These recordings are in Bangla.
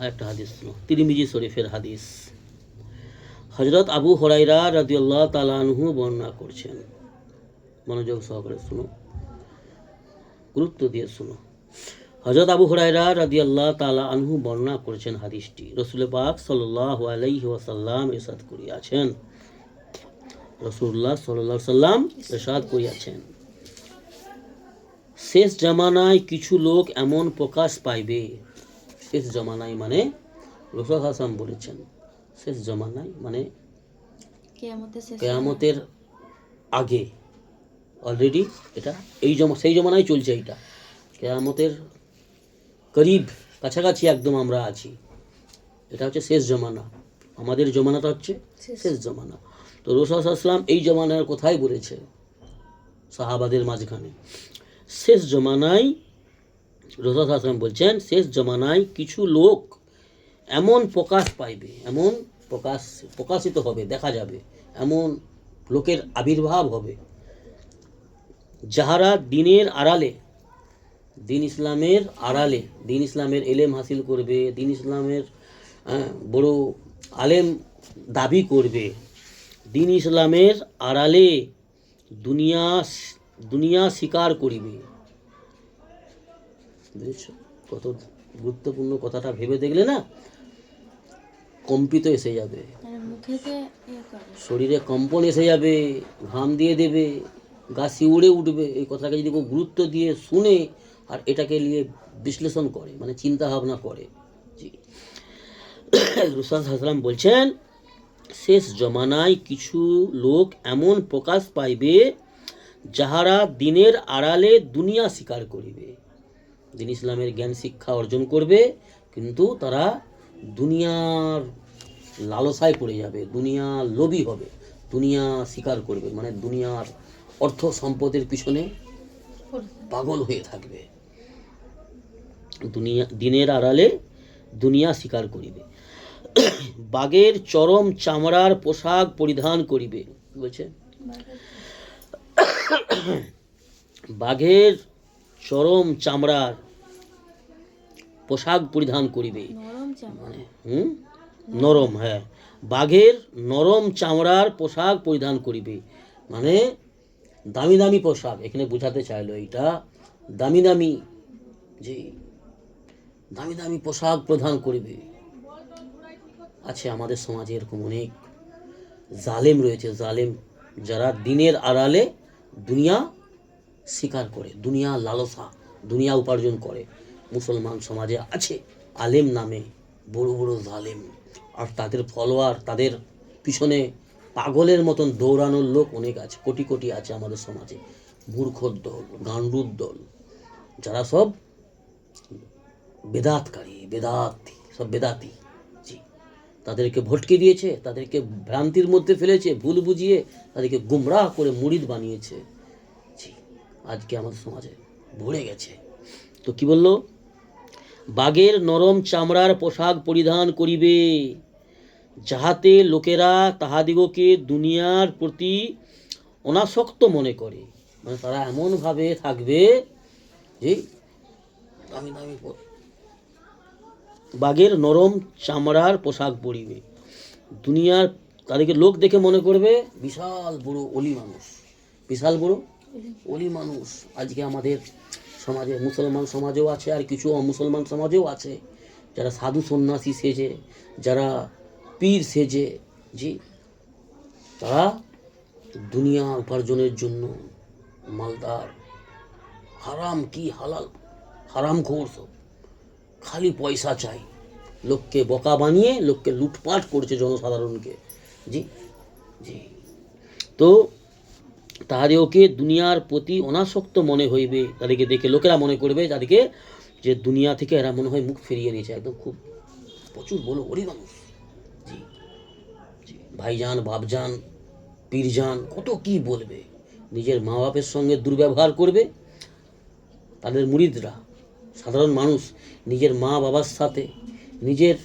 একটা হাদিস শুনো, তিরমিজি শরীফের হাদিস। হযরত আবু হুরায়রা রাদিয়াল্লাহু তাআলা আনহু বর্ণনা করছেন, মনোযোগ সহকারে শুনো, গুরুত্ব দিয়ে শুনো। হযরত আবু হুরায়রা রাদিয়াল্লাহু তাআলা আনহু বর্ণনা করেছেন হাদিসটি। রাসূল পাক সাল্লাল্লাহু আলাইহি ওয়াসাল্লাম ইরশাদ করিয়াছেন, রাসূলুল্লাহ সাল্লাল্লাহু আলাইহি ওয়াসাল্লাম ইরশাদ করিয়াছেন, শেষ জামানায় কিছু লোক এমন প্রকাশ পাইবে। শেষ জামানায় মানে রাসূল হাসান বলেছেন, শেষ জামানায় মানে কিয়ামতের আগে, অলরেডি এটা সেই জমানায় চলছে। এটা কিয়ামতের করিব, কাছাকাছি একদম আমরা আছি। এটা হচ্ছে শেষ জমানা, আমাদের জমানাটা হচ্ছে শেষ জমানা। তো রাসূল সাল্লাল্লাহু আলাইহি ওয়াসাল্লাম এই জমানার কথাই বলেছে সাহাবাদের মাঝখানে। শেষ জমানায় রাসূল সাল্লাল্লাহু আলাইহি ওয়াসাল্লাম বলছেন, শেষ জমানায় কিছু লোক এমন প্রকাশ পাইবে, এমন প্রকাশিত হবে, দেখা যাবে, এমন লোকের আবির্ভাব হবে যাহারা দিনের আড়ালে, দিন ইসলামের আড়ালে, দিন ইসলামের এলেম হাসিল করবে, দিন ইসলামের বড় আলেম দাবি করবে, দিন ইসলামের আড়ালে দুনিয়া স্বীকার করিবে। বুঝেছ কত গুরুত্বপূর্ণ কথাটা, ভেবে দেখলে না কম্পিত এসে যাবে, শরীরে কম্পন এসে যাবে, ঘাম দিয়ে দেবে, গা শিউড়ে উঠবে। এই কথাটাকে যদি কেউ গুরুত্ব দিয়ে শুনে আর এটাকে নিয়ে বিশ্লেষণ করে, মানে চিন্তা ভাবনা করে। জি, রাসূল সাল্লাল্লাহু আলাইহি ওয়াসাল্লাম বলছেন, শেষ জমানায় কিছু লোক এমন প্রকাশ পাইবে যাহারা দিনের আড়ালে দুনিয়া স্বীকার করিবে। দিন ইসলামের জ্ঞান শিক্ষা অর্জন করবে, কিন্তু তারা দুনিয়ার লালসায় পড়ে যাবে, দুনিয়ার লোভী হবে, দুনিয়া স্বীকার করবে, মানে দুনিয়ার অর্থ সম্পদের পিছনে পাগল হয়ে থাকবে। দিনের আড়ালে দুনিয়া স্বীকার করিবে, বাঘের চরম চামড়ার পোশাক পরিধান করিবে। বলছে বাঘের চরম চামড়ার পোশাক পরিধান করিবে, মানে নরম, হ্যাঁ, বাঘের নরম চামড়ার পোশাক পরিধান করিবে, মানে দামি দামি পোশাক। এখানে বোঝাতে চাইলো এইটা দামি দামি, যে দামি দামি পোশাক প্রদান করিবে। আছে আমাদের সমাজে এরকম অনেক জালেম রয়েছে, জালেম যারা দিনের আড়ালে দুনিয়া স্বীকার করে, দুনিয়া লালসা, দুনিয়া উপার্জন করে। মুসলমান সমাজে আছে আলেম নামে বড় বড় জালেম, আর তাদের ফলোয়ার, তাদের পিছনে পাগলের মতন দৌড়ানোর লোক অনেক আছে, কোটি কোটি আছে আমাদের সমাজে। মূর্খর দল, গান্ডুর দল, যারা সব বেদাতকারী, সব বেদাতি। জি, তাদেরকে ভটকে দিয়েছে, তাদেরকে ভ্রান্তির মধ্যে ফেলেছে, ভুল বুঝিয়ে তাদেরকে গুমরাহ করে মুরিদ বানিয়েছে। জি, আজকে আমাদের সমাজে ভরে গেছে। তো কি বললো, বাঘের নরম চামড়ার পোশাক পরিধান করিবে, যাহাতে লোকেরা তাহাদিগকে দুনিয়ার প্রতি অনাসক্ত মনে করে। মানে তারা এমনভাবে থাকবে যে দামি দামি বাঘের নরম চামড়ার পোশাক পরিবে, দুনিয়ার তাদেরকে লোক দেখে মনে করবে বিশাল বড় অলি মানুষ, বিশাল বড় অলি মানুষ। আজকে আমাদের সমাজে, মুসলমান সমাজেও আছে আর কিছু অমুসলমান সমাজেও আছে, যারা সাধু সন্ন্যাসী সেজে, যারা পীর সেজে, জি, তারা দুনিয়া উপার্জনের জন্য মালদার, হারাম কি হালাল, হারাম খোর সব, খালি পয়সা চাই, লোককে বোকা বানিয়ে লোককে লুটপাট করছে, জনসাধারণকে। জি জি, তো তাহাদেরকে দুনিয়ার প্রতি অনাসক্ত মনে হইবে, তাদেরকে দেখে লোকেরা মনে করবে, তাদেরকে যে দুনিয়া থেকে এরা মনে হয় মুখ ফিরিয়ে নিয়েছে, একদম খুব প্রচুর বড় ওরই মানুষ। জি জি, ভাইজান, বাপজান, পীরজান, কত কি বলবে। নিজের মা বাপের সঙ্গে দুর্ব্যবহার করবে, তাদের মুরিদরা, সাধারণ মানুষ নিজের মা বাবার সাথে, নিজের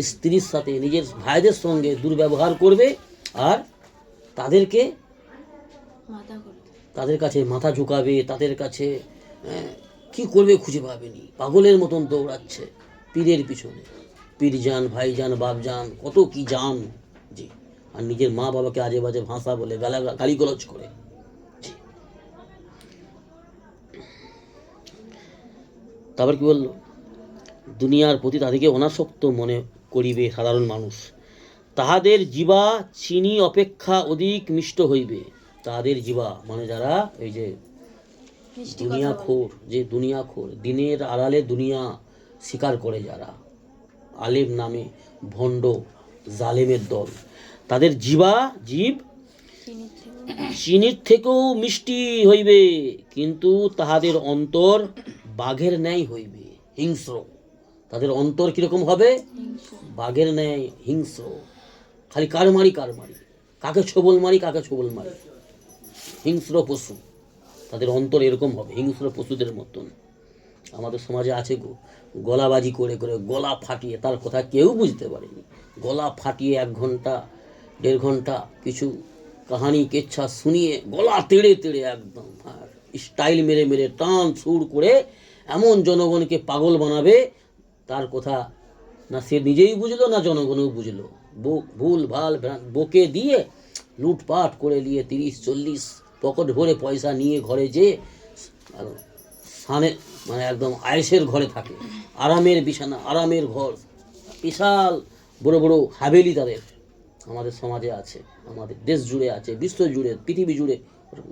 স্ত্রীর সাথে, নিজের ভাইদের সঙ্গে দুর্ব্যবহার করবে, আর তাদের কাছে মাথা ঝুঁকাবে, তাদের কাছে কি করবে খুঁজে পাবেনি, পাগলের মতন দৌড়াচ্ছে পীরের পিছনে। পীরজান, ভাইজান, বাপজান, কত কি জান। জি। আর নিজের মা বাবাকে আজে বাজে ভাষা বলে গালিগালাজ করে। জি। তারপর কি বললো, দুনিয়ার প্রতি তাদেরকে অনাসক্ত মনে করিবে সাধারণ মানুষ, তাহাদের জিবা চিনি অপেক্ষা অধিক মিষ্ট হইবে। তাহাদের জিবা মানে যারা এই যে দুনিয়াখোর, যে দুনিয়াখোর, দিনের আড়ালে দুনিয়া স্বীকার করে যারা, আলেম নামে ভণ্ড জালেমের দল, তাদের জীব চিনির থেকেও মিষ্টি হইবে, কিন্তু তাহাদের অন্তর বাঘের ন্যায় হইবে, হিংস্র। তাদের অন্তর কিরকম হবে? বাঘের ন্যায় হিংস্র, খালি কার মারি, কাকে ছোবল মারি, হিংস্র পশু। তাদের অন্তর এরকম হবে, হিংস্র পশুদের মতন। আমাদের সমাজে আছে গলাবাজি করে করে গলা ফাটিয়ে, তার কথা কেউ বুঝতে পারেনি, গলা ফাটিয়ে 1 ঘন্টা 1.5 ঘন্টা কিছু কাহানি কেচ্ছা শুনিয়ে গলা তেড়ে তেড়ে একদম স্টাইল মেরে মেরে টান সুর করে এমন জনগণকে পাগল বানাবে, তার কথা না সে নিজেই বুঝলো না জনগণও বুঝলো। ভুল ভাল বকে দিয়ে লুটপাট করে নিয়ে 30-40 পকেট ভরে পয়সা নিয়ে ঘরে যে মানে একদম আয়েসের ঘরে থাকে, আরামের বিছানা, আরামের ঘর, বিশাল বড় বড় হাভেলি তাদের আমাদের সমাজে আছে, আমাদের দেশ জুড়ে আছে, বিশ্ব জুড়ে, পৃথিবী জুড়ে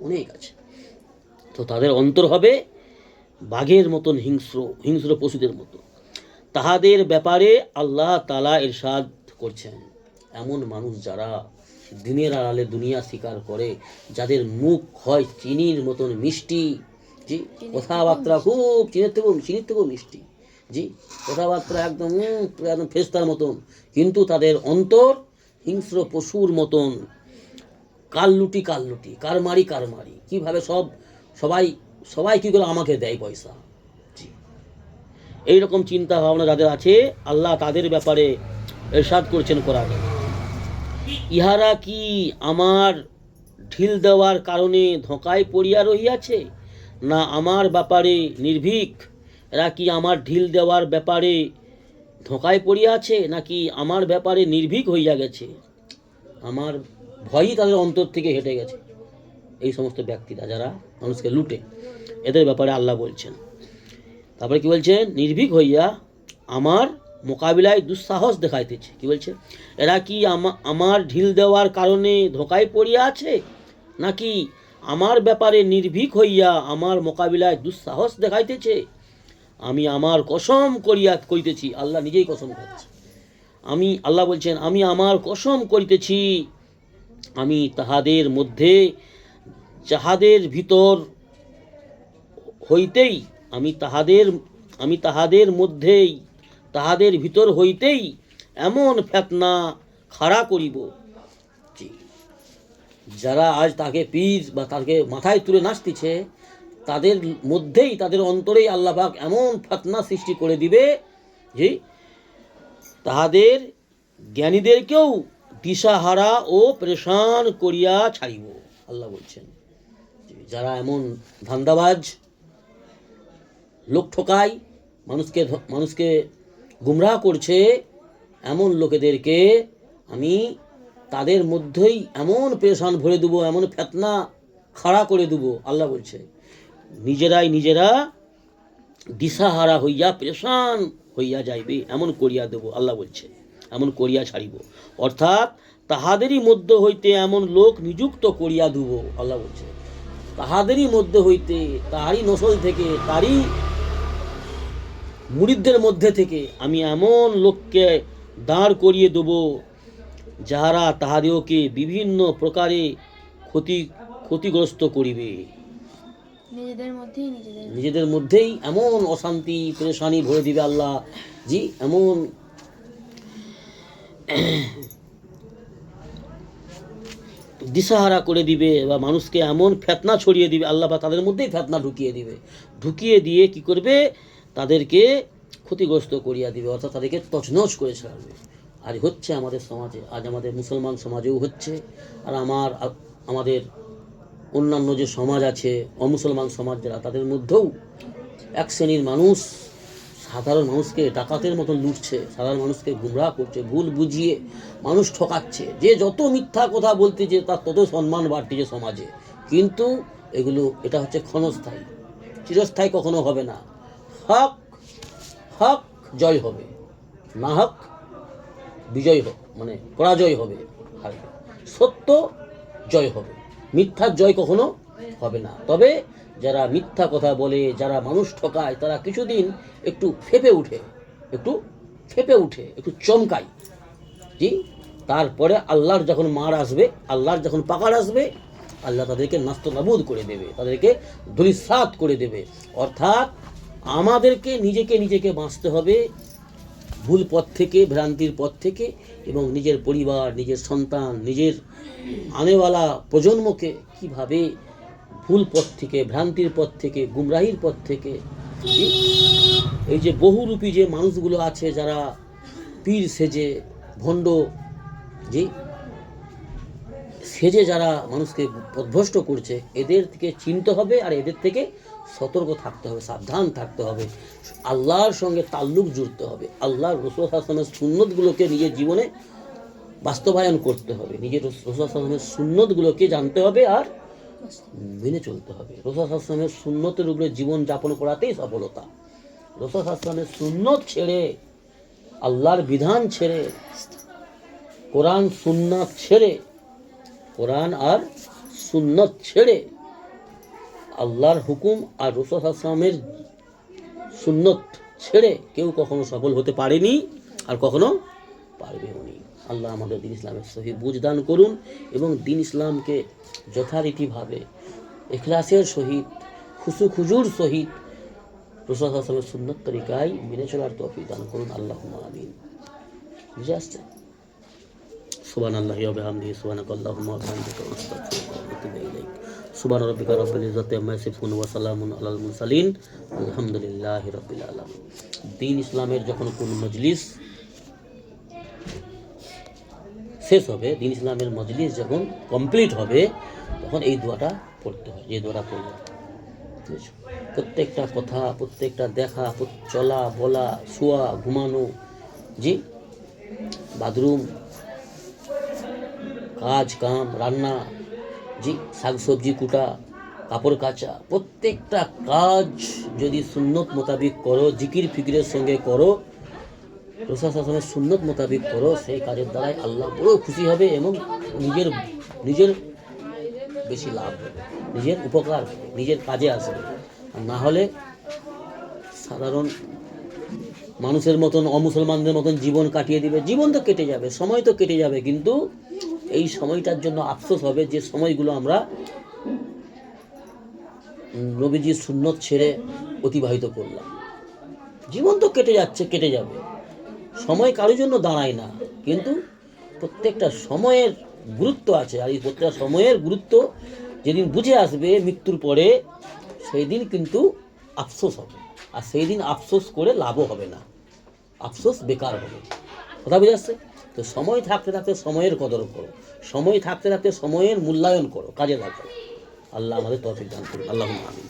অনেক আছে। তো তাদের অন্তর হবে বাঘের মতন, হিংস্র পশুদের মতো। তাহাদের ব্যাপারে আল্লাহ তাআলা ইরশাদ করছেন, এমন মানুষ যারা দিনের আড়ালে দুনিয়া স্বীকার করে, যাদের মুখ হয় চিনির মতন মিষ্টি, জি, কথাবার্তা খুব চিনির থেকেও মিষ্টি, জি, কথাবার্তা একদম ফেরেশতার মতন, কিন্তু তাদের অন্তর হিংস্র পশুর মতন, কাললুটি, কার মারি, কিভাবে সবাই কি করে আমাকে দেয় পয়সা। জি, এইরকম চিন্তা ভাবনা যাদের আছে, আল্লাহ তাদের ব্যাপারে ইরশাদ করছেন কোরআনে, ইহারা কি আমার ঢিল দেওয়ার কারণে ধোঁকায় পড়িয়া রহিয়াছে, না আমার ব্যাপারে নির্ভীক? এরা কি আমার ঢিল দেওয়ার ব্যাপারে ধোঁকায় পড়িয়া আছে, নাকি আমার ব্যাপারে নির্ভীক হইয়া গেছে? আমার ভয়ই তাদের অন্তর থেকে হেঁটে গেছে। এই সমস্ত ব্যক্তিরা যারা মানুষকে লুটে, এদের ব্যাপারে আল্লাহ বলছেন। তারপরে কি বলছেন, নির্ভীক হইয়া আমার মোকাবিলায় দুঃসাহস দেখাইতেছে। কি বলছে, এরা কি আমার ঢিল দেওয়ার কারণে ধোঁকায় পড়িয়া আছে, নাকি আমার ব্যাপারে নির্ভীক হইয়া আমার মোকাবিলায় দুঃসাহস দেখাইতেছে? আমি আমার কসম করিতেছি, আল্লাহ নিজেই কসম খাচ্ছে, আল্লাহ বলছেন, আমি আমার কসম করিতেছি, আমি তাহাদের মধ্যে যাহাদের ভিতর হইতেই তাহাদের ভিতর হইতেই এমন ফিতনা খাড়া করিব। যারা আজ তাকে পীর বা তাকে মাথায় তুলে নাচতেছে, তাদের মধ্যেই, তাদের অন্তরেই আল্লাহ পাক এমন ফিতনা সৃষ্টি করে দিবে যে তাহাদের জ্ঞানীদেরকেও দিশাহারা ও পরেশান করিয়া ছাড়িব। আল্লাহ বলছেন, যারা এমন ধান্দাবাজ, লোক ঠকায়, মানুষকে গুমরাহ করছে, এমন লোকেদেরকে আমি তাদের মধ্যেই এমন পেরেশান ভরে দেবো, এমন ফিতনা খাড়া করে দেবো। আল্লাহ বলছে, নিজেরা দিশাহারা হইয়া পেরেশান হইয়া যাইবে, এমন করিয়া দেব। আল্লাহ বলছে, এমন করিয়া ছাড়িব, অর্থাৎ তাহাদেরই মধ্য হইতে এমন লোক নিযুক্ত করিয়া দেব। আল্লাহ বলছে, তাহাদেরই মধ্যে হইতে, তাহারই নসল থেকে, তারই মুরিদদের মধ্যে থেকে আমি এমন লোককে দাঁড় করিয়ে দেব, যাহারা তাহাদেরকে বিভিন্ন প্রকারে ক্ষতিগ্রস্ত করিবে। নিজেদের মধ্যেই এমন অশান্তি, পেরেশানি ভরে দিবে আল্লাহ, জি, এমন দিশাহারা করে দিবে, বা মানুষকে এমন ফিতনা ছড়িয়ে দিবে আল্লাহ, বা তাদের মধ্যেই ফিতনা ঢুকিয়ে দিয়ে কি করবে, তাদেরকে ক্ষতিগ্রস্ত করিয়া দিবে, অর্থাৎ তাদেরকে তছনছ করে ছাড়বে। আজ হচ্ছে আমাদের সমাজে, আজ আমাদের মুসলমান সমাজেও হচ্ছে, আর আমাদের অন্যান্য যে সমাজ আছে, অমুসলমান সমাজ যারা, তাদের মধ্যেও এক শ্রেণীর মানুষ সাধারণ মানুষকে ডাকাতের মতন লুটছে, সাধারণ মানুষকে গুমরাহ করছে, ভুল বুঝিয়ে মানুষ ঠকাচ্ছে। যে যত মিথ্যা কথা বলতেছে তার তত সম্মান বাড়তেছে সমাজে। কিন্তু এটা হচ্ছে ক্ষণস্থায়ী, চিরস্থায়ী কখনো হবে না। হক হক জয় হবে, না হক বিজয় হোক, মানে পরাজয় হবে, হারবে। সত্য জয় হবে, মিথ্যার জয় কখনো হবে না। তবে যারা মিথ্যা কথা বলে, যারা মানুষ ঠকায়, তারা কিছুদিন একটু ফেপে উঠে, একটু চমকায়, জি। তারপরে আল্লাহর যখন মার আসবে, আল্লাহর যখন পাকাড় আসবে, আল্লাহ তাদেরকে নাস্তানাবুদ করে দেবে, তাদেরকে ধূলিসাৎ করে দেবে। অর্থাৎ আমাদেরকে নিজেকে বাঁচতে হবে ভুল পথ থেকে, ভ্রান্তির পথ থেকে, এবং নিজের পরিবার, নিজের সন্তান, নিজের আনেওয়ালা প্রজন্মকে কিভাবে ভুল পথ থেকে, ভ্রান্তির পথ থেকে, গুমরাহির পথ থেকে, এই যে বহুরূপী যে মানুষগুলো আছে যারা পীর সেজে, ভণ্ড যে সেজে যারা মানুষকে পথভ্রষ্ট করছে, এদের থেকে চিনতে হবে আর এদের থেকে সতর্ক থাকতে হবে, সাবধান থাকতে হবে। আল্লাহর সঙ্গে তাল্লুক জুড়তে হবে, আল্লাহর রাসূল সাল্লাল্লাহু আলাইহি ওয়াসাল্লামের সুন্নতগুলোকে নিজের জীবনে বাস্তবায়ন করতে হবে, নিজের রাসূল সাল্লাল্লাহু আলাইহি ওয়াসাল্লামের সুন্নতগুলোকে জানতে হবে আর মেনে চলতে হবে। রাসূল সাল্লাল্লাহু আলাইহি ওয়াসাল্লামের সুন্নতের উপরে জীবন যাপন করাতেই সফলতা। রাসূল সাল্লাল্লাহু আলাইহি ওয়াসাল্লামের সুন্নত ছেড়ে, আল্লাহর বিধান ছেড়ে, কোরআন সুন্নাত ছেড়ে, কোরআন আর সুন্নত ছেড়ে আল্লাহর হুকুম আর রাসূল সাল্লাল্লাহু আলাইহি ওয়াসাল্লামের সুন্নত ছেড়ে কেউ কখনো সফল হতে পারেনি আর কখনো পারবেও নি। আল্লাহ আমাদের দ্বীন ইসলামের সহি বুঝ দান করুন এবং দ্বীন ইসলামকে যথারীতিভাবে ইখলাসের সহিত, খুজুর সহিত রাসূল সাল্লাল্লাহু আলাইহি ওয়াসাল্লামের সুন্নত তরিকায় মেনে চলার তৌফিক দান করুন। আল্লাহুম্মা আমিন। বুঝে আসছে? সুবহানাল্লাহি ওয়া বিহামদিহি, সুবহানাকাল্লাহুম্মা ওয়া বিহামদিকা, আস্তাগফিরুকা ওয়া আতুবু ইলাইক। সুবহান রাব্বিকা রাব্বিল ইজ্জাতি আম্মা ইয়াসিফুন ওয়া সালামুন আলাল মুরসালিন, আলহামদুলিল্লাহি রাব্বিল আলামিন। দ্বীন ইসলামের যখন কোন মজলিস শেষ হবে, দ্বীন ইসলামের মজলিস যখন কমপ্লিট হবে, তখন এই দোয়াটা পড়তে হয়, যে দোয়াটা পড়লাম। প্রত্যেকটা কথা, প্রত্যেকটা দেখা, চলা বলা, শোয়া, ঘুমানো, জি, বাথরুম, কাজ কাম, রান্না, জি, শাকসবজি কুটা, কাপড় কাচা, প্রত্যেকটা কাজ যদি সুন্নত মোতাবিক করো, জিকির ফিকিরের সঙ্গে করো, রাসূল সাল্লাল্লাহু আলাইহি ওয়াসাল্লামের সুন্নত মোতাবিক করো, সেই কাজের দ্বারাই আল্লাহ বড় খুশি হবে এবং নিজের বেশি লাভ হবে, নিজের উপকার হবে, নিজের কাজে আসবে। আর না হলে সাধারণ মানুষের মতন, অমুসলমানদের মতন জীবন কাটিয়ে দিবে। জীবন তো কেটে যাবে, সময় তো কেটে যাবে, কিন্তু এই সময়টার জন্য আফসোস হবে যে সময়গুলো আমরা নবীজির সুন্নত ছেড়ে অতিবাহিত করলাম। জীবন তো কেটে যাচ্ছে, কেটে যাবে, সময় কারোর জন্য দাঁড়ায় না, কিন্তু প্রত্যেকটা সময়ের গুরুত্ব আছে। আর এই প্রত্যেকটা সময়ের গুরুত্ব যেদিন বুঝে আসবে মৃত্যুর পরে, সেই দিন কিন্তু আফসোস হবে, আর সেই দিন আফসোস করে লাভও হবে না, আফসোস বেকার হবে। কথা বুঝে আসছে তো? সময় থাকতে থাকতে সময়ের কদর করো, সময় থাকতে থাকতে সময়ের মূল্যায়ন করো, কাজে লাগাও। আল্লাহ আমাদের তৌফিক দান করুন। আল্লাহুম্মা আমিন।